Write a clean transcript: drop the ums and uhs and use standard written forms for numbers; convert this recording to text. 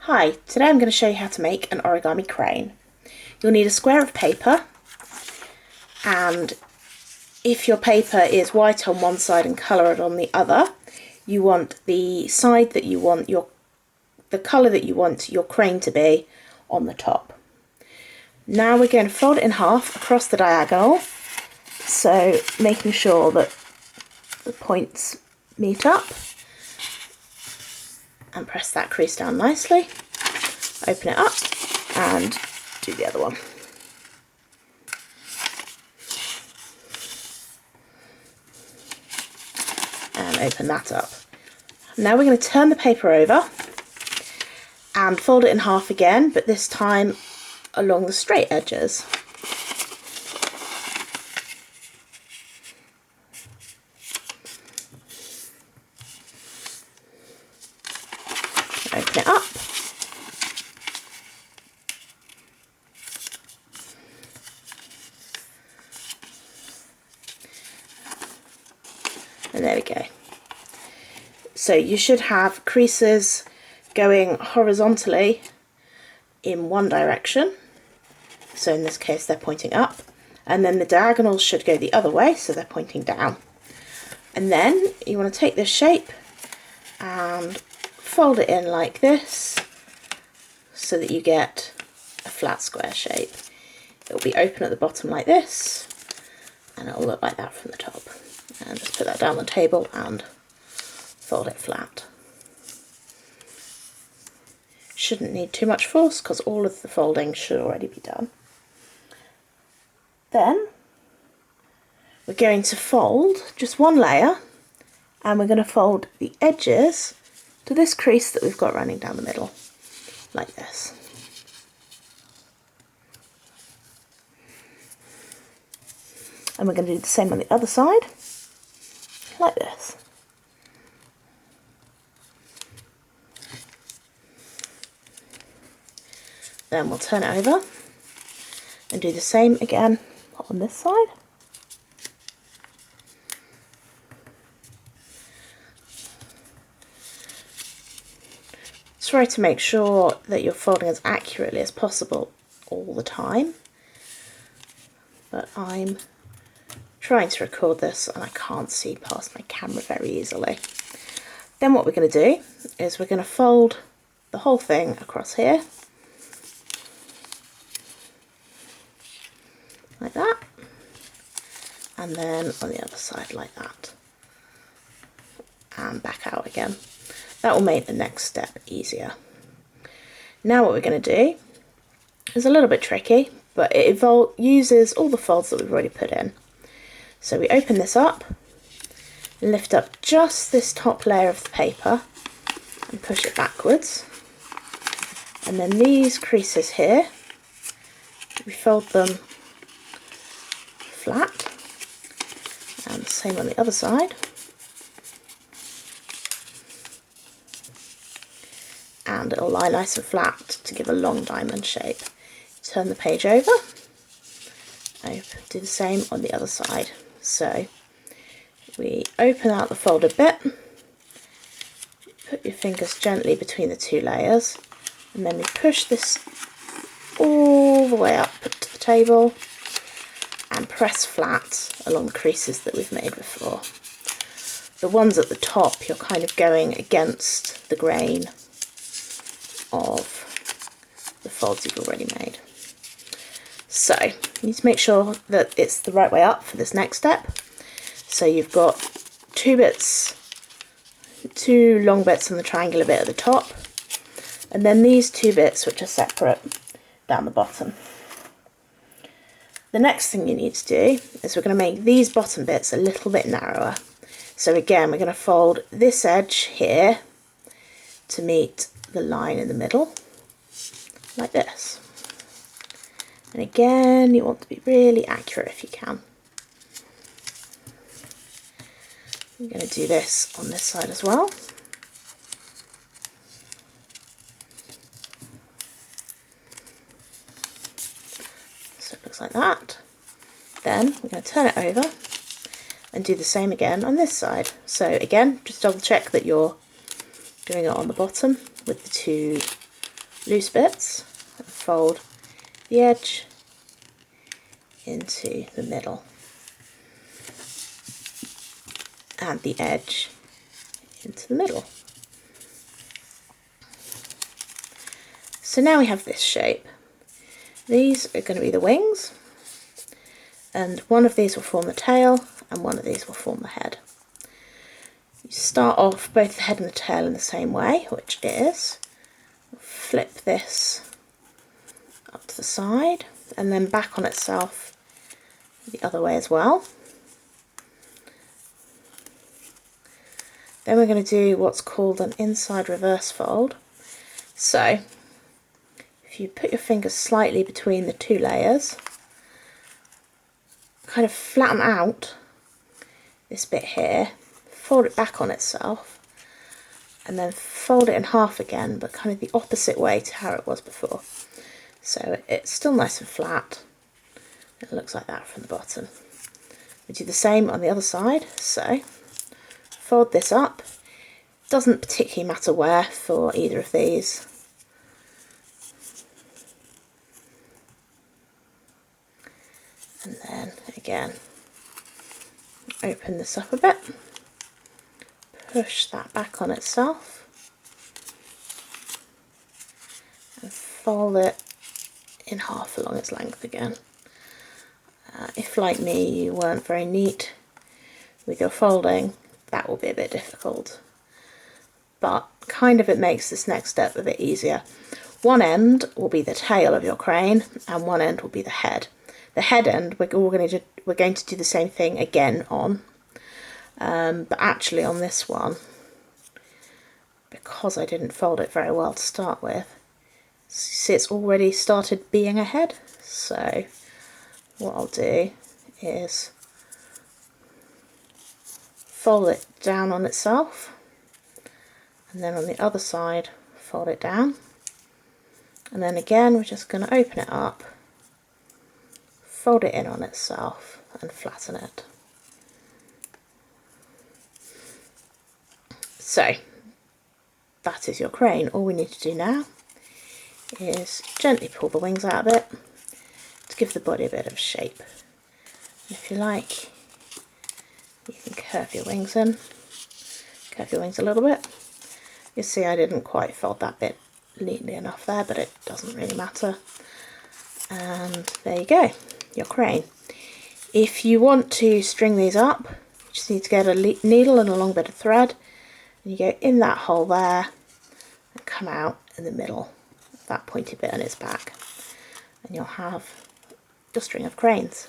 Hi, today I'm going to show you how to make an origami crane. You'll need a square of paper, and if your paper is white on one side and coloured on the other, you want the side that you want the colour that you want your crane to be on the top. Now we're going to fold it in half across the diagonal, so making sure that the points meet up, and press that crease down nicely. Open it up and do the other one. And open that up. Now we're going to turn the paper over and fold it in half again, but this time along the straight edges. Open it up. And there we go. So you should have creases going horizontally in one direction. So in this case they're pointing up. And then the diagonals should go the other way, so they're pointing down. And then you want to take this shape and fold it in like this so that you get a flat square shape. It will be open at the bottom like this, and it will look like that from the top. And just put that down on the table and fold it flat. Shouldn't need too much force because all of the folding should already be done. Then we're going to fold just one layer, and we're going to fold the edges to this crease that we've got running down the middle, like this. And we're going to do the same on the other side, like this. Then we'll turn it over and do the same again on this side. Try to make sure that you're folding as accurately as possible all the time, but I'm trying to record this and I can't see past my camera very easily. Then what we're going to do is we're going to fold the whole thing across here, like that, and then on the other side like that, and back out again. That will make the next step easier. Now what we're going to do is a little bit tricky, but it uses all the folds that we've already put in. So we open this up, lift up just this top layer of the paper and push it backwards. And then these creases here, we fold them flat, and the same on the other side. And it'll lie nice and flat to give a long diamond shape. Turn the page over, do the same on the other side. So we open out the folded bit, put your fingers gently between the two layers, and then we push this all the way up to the table and press flat along the creases that we've made before. The ones at the top, you're kind of going against the grain of the folds you've already made. So you need to make sure that it's the right way up for this next step. So you've got two long bits on the triangular bit at the top, and then these two bits which are separate down the bottom. The next thing you need to do is we're going to make these bottom bits a little bit narrower. So again, we're going to fold this edge here to meet the line in the middle, like this. And again, you want to be really accurate if you can. I'm going to do this on this side as well. So it looks like that. Then we're going to turn it over and do the same again on this side. So again, just double check that you're doing it on the bottom with the two loose bits and fold the edge into the middle and the edge into the middle. So now we have this shape. These are going to be the wings, and one of these will form the tail and one of these will form the head. You start off both the head and the tail in the same way, which is flip this up to the side and then back on itself the other way as well. Then we're going to do what's called an inside reverse fold. So if you put your fingers slightly between the two layers, kind of flatten out this bit here, fold it back on itself, and then fold it in half again, but kind of the opposite way to how it was before. So it's still nice and flat. It looks like that from the bottom. We do the same on the other side, so fold this up. Doesn't particularly matter where for either of these. And then again, open this up a bit, push that back on itself, and fold it in half along its length again. If, like me, you weren't very neat with your folding, that will be a bit difficult. But kind of it makes this next step a bit easier. One end will be the tail of your crane, and one end will be the head. The head end we're going to do the same thing again on, but actually on this one, because I didn't fold it very well to start with, see it's already started being a head. So what I'll do is fold it down on itself, and then on the other side fold it down, and then again we're just going to open it up, fold it in on itself and flatten it. So that is your crane. All we need to do now is gently pull the wings out of it to give the body a bit of shape. And if you like, you can curve your wings in, curve your wings a little bit. You see I didn't quite fold that bit neatly enough there, but it doesn't really matter. And there you go, your crane. If you want to string these up, you just need to get a needle and a long bit of thread, and you go in that hole there and come out in the middle of that pointy bit on its back, and you'll have your string of cranes.